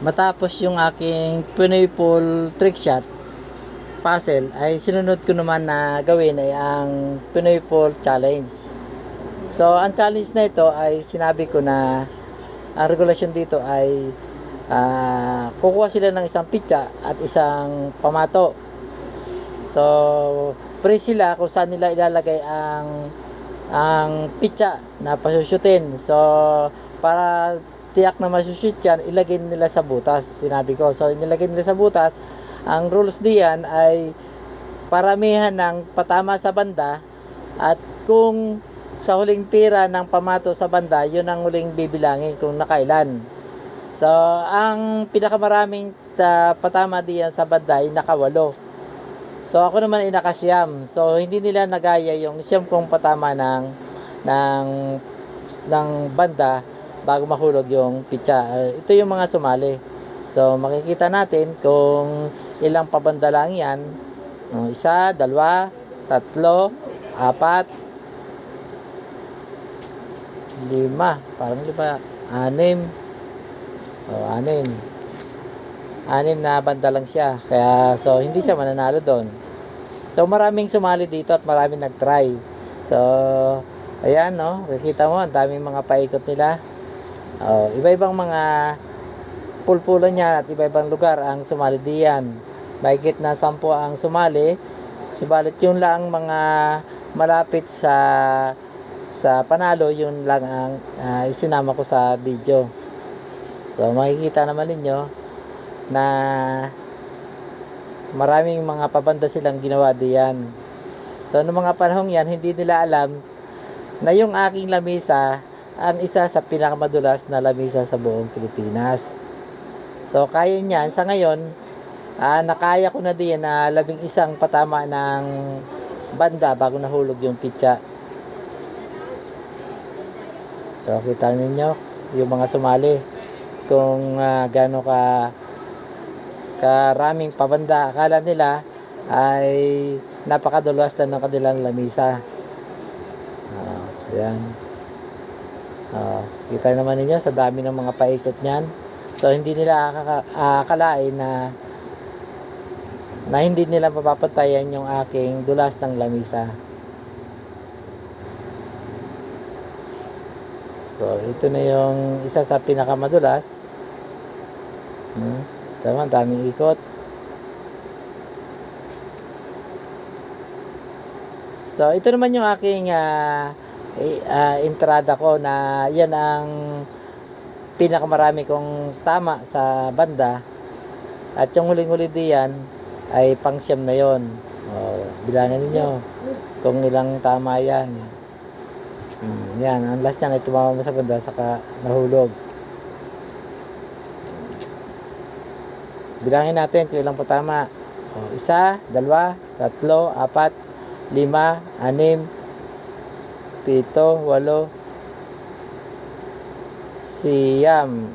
matapos yung aking Pinoy Pool trick shot puzzle, ay sinunod ko naman na gawin ay ang Pinoy Pool challenge. So ang challenge na ito ay sinabi ko na ang regulasyon dito ay kukuha sila ng isang pitsa at isang pamato. So pre sila kung saan nila ilalagay ang pitsa na pasusyutin. So para tiyak na masushoot yan, ilagay nila sa butas, sinabi ko. So nilagay nila sa butas. Ang rules diyan ay paramihan ng patama sa banda, at kung sa huling tira ng pamato sa banda, yun ang huling bibilangin kung nakailan. So ang pinakamaraming patama diyan sa banda ay nakawalo. So ako naman ay nakasiyam. So hindi nila nagaya yung siyam kong patama ng banda bago mahulog yung pitsa. Ito yung mga sumali. So makikita natin kung ilang pabanda lang yan. Isa, dalawa, tatlo, apat, lima, parang lima, anim. Anim. Anim na banda lang siya. Kaya so hindi siya mananalo doon. So maraming sumali dito at maraming nag-try. So ayan, no, makikita mo ang daming mga paikot nila. Iba-ibang mga pulpulan niya at iba-ibang lugar ang sumali diyan. Mahigit na 10 ang sumali. Subalit yun lang mga malapit sa panalo, yun lang ang isinama ko sa video. So makikita naman ninyo na maraming mga pabanda silang ginawa diyan. So noong mga panahong yan, hindi nila alam na yung aking lamisa ang isa sa pinakamadulas na lamisa sa buong Pilipinas. So kaya niyan sa ngayon, nakaya ko na din na 11 patama ng banda bago nahulog yung pitsa. So kita ninyo yung mga sumali kung gaano karaming pabanda. Akala nila ay napakadulas na ng kanilang lamisa. Ayan. Kita naman ninyo sa dami ng mga paikot niyan. So hindi nila akalain na hindi nila mapapatayan yung aking dulas ng lamisa. So ito na yung isa sa pinakamadulas. Tama, daming ikot. So ito naman yung aking entrada ko, na yan ang pinakamarami kong tama sa banda, at yung huling-huli diyan ay pangsyam na yon. Bilangan ninyo kung ilang tama yan. Yan, ang last yan ay tumama sa banda saka nahulog. Bilangin natin kung ilang patama. Isa, dalawa, tatlo, apat, lima, anim, 7, 8, siyam.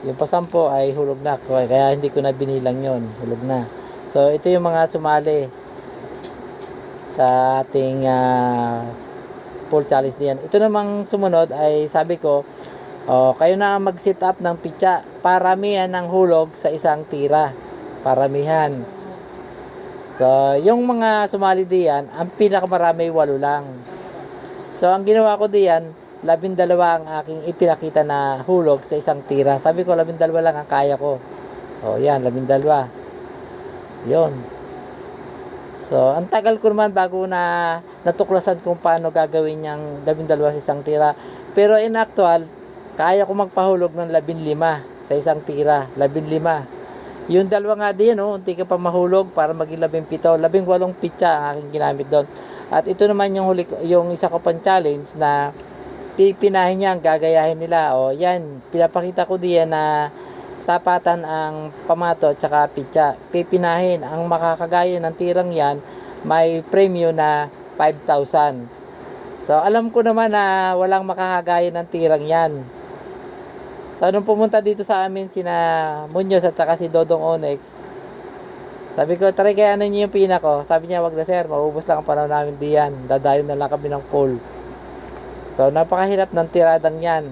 Yung pa-10 ay hulog na, kaya hindi ko na binilang yon, hulog na. So ito yung mga sumali sa ating pool challenge diyan. Ito namang sumunod ay sabi ko, kayo na mag-set up ng pitsa. Paramihan ng hulog sa isang tira. Paramihan. So yung mga sumali diyan, ang pinakamarami 8 lang. So ang ginawa ko diyan, 12 ang aking ipinakita na hulog sa isang tira. Sabi ko 12 lang ang kaya ko. Yan, 12. Yon. So ang tagal ko naman bago na natuklasan kung paano gagawin yung 12 sa isang tira. Pero in actual, kaya ko magpahulog ng 15 sa isang tira. 15. Yung dalawa nga din, unti ka pa mahulog para maging 17. 18 pitsa ang aking ginamit doon. At ito naman yung isa ko pang challenge na pipinahin niya, gagayahin nila. Yan, pinapakita ko diyan na tapatan ang pamato at saka pitsa. Pipinahin. Ang makakagaya ng tirang yan, may premyo na 5,000. So, alam ko naman na walang makakagaya ng tirang yan. So, nung pumunta dito sa amin sina Muñoz at saka si Dodong Onyx, sabi ko, try kaya niyo yung pina ko. Sabi niya, wag na sir, maubos lang ang panahon namin diyan. Dadayon na lang kami ng pool. So, napakahirap ng tiradang yan.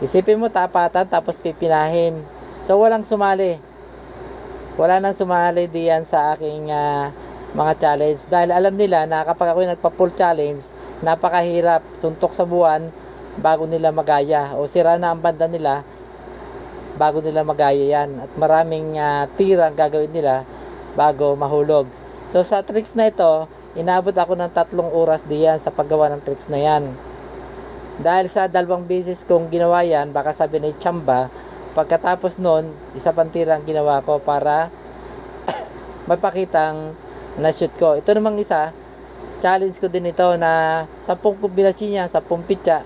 Isipin mo, tapatan, tapos pipinahin. So walang sumali. Wala nang sumali diyan sa aking mga challenge dahil alam nila na kapag ako nagpa-full challenge, napakahirap suntok sa buwan bago nila magaya o sira na ang banda nila bago nila magaya yan at maraming tira ang gagawin nila bago mahulog. So sa tricks na ito, inabot ako ng 3 oras diyan sa paggawa ng tricks na yan. Dahil sa 2 beses kong ginawa yan, baka sabi na tsamba, pagkatapos nun, isa pang tira ang ginawa ko para mapakitang na-shoot ko. Ito namang isa, challenge ko din ito na 10 kombinasyon niya, 10 pitsa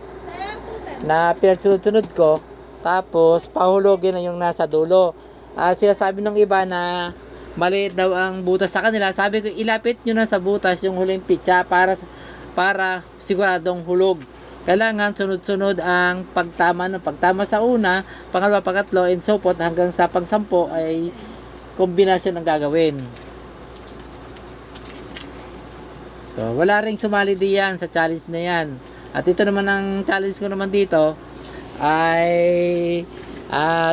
na pinagsunod-sunod ko, tapos pahulogin na yung nasa dulo. Sinasabi ng iba na maliit daw ang butas sa kanila. Sabi ko, ilapit nyo na sa butas yung huling pitsa para siguradong hulog. Kailangan sunod-sunod ang pagtama ng pagtama sa una, pangalawa, pangatlo, and so forth hanggang sa pang-10 ay kombinasyon ang gagawin. So, wala ring sumali diyan sa challenge na yan. At ito naman ang challenge ko naman dito ay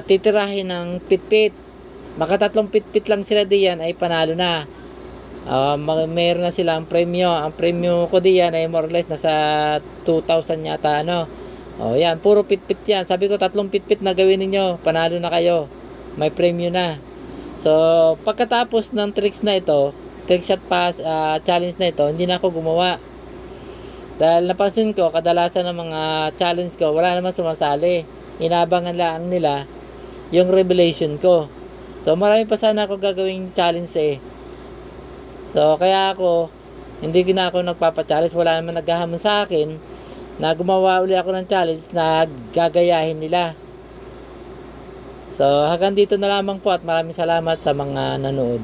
titirahin ng pitpit. Makatatlong pitpit lang sila diyan ay panalo na. Meron na silang premyo. Ang premyo ko diyan ay more or less nasa 2,000 yata yan, puro pitpit yan. Sabi ko 3 pitpit na gawin ninyo, panalo na kayo. May premyo na. So, pagkatapos ng tricks na ito, trick shot pass challenge na ito, hindi na ako gumawa. Dahil napansin ko, kadalasan ng mga challenge ko, wala naman sumasali. Inabangan lang nila yung revelation ko. So, marami pa sana ako gagawing challenge So, kaya hindi na ako nagpapa-challenge. Wala naman naghahamon sa akin na gumawa uli ako ng challenge na gagayahin nila. So, hanggang dito na lamang po at maraming salamat sa mga nanood.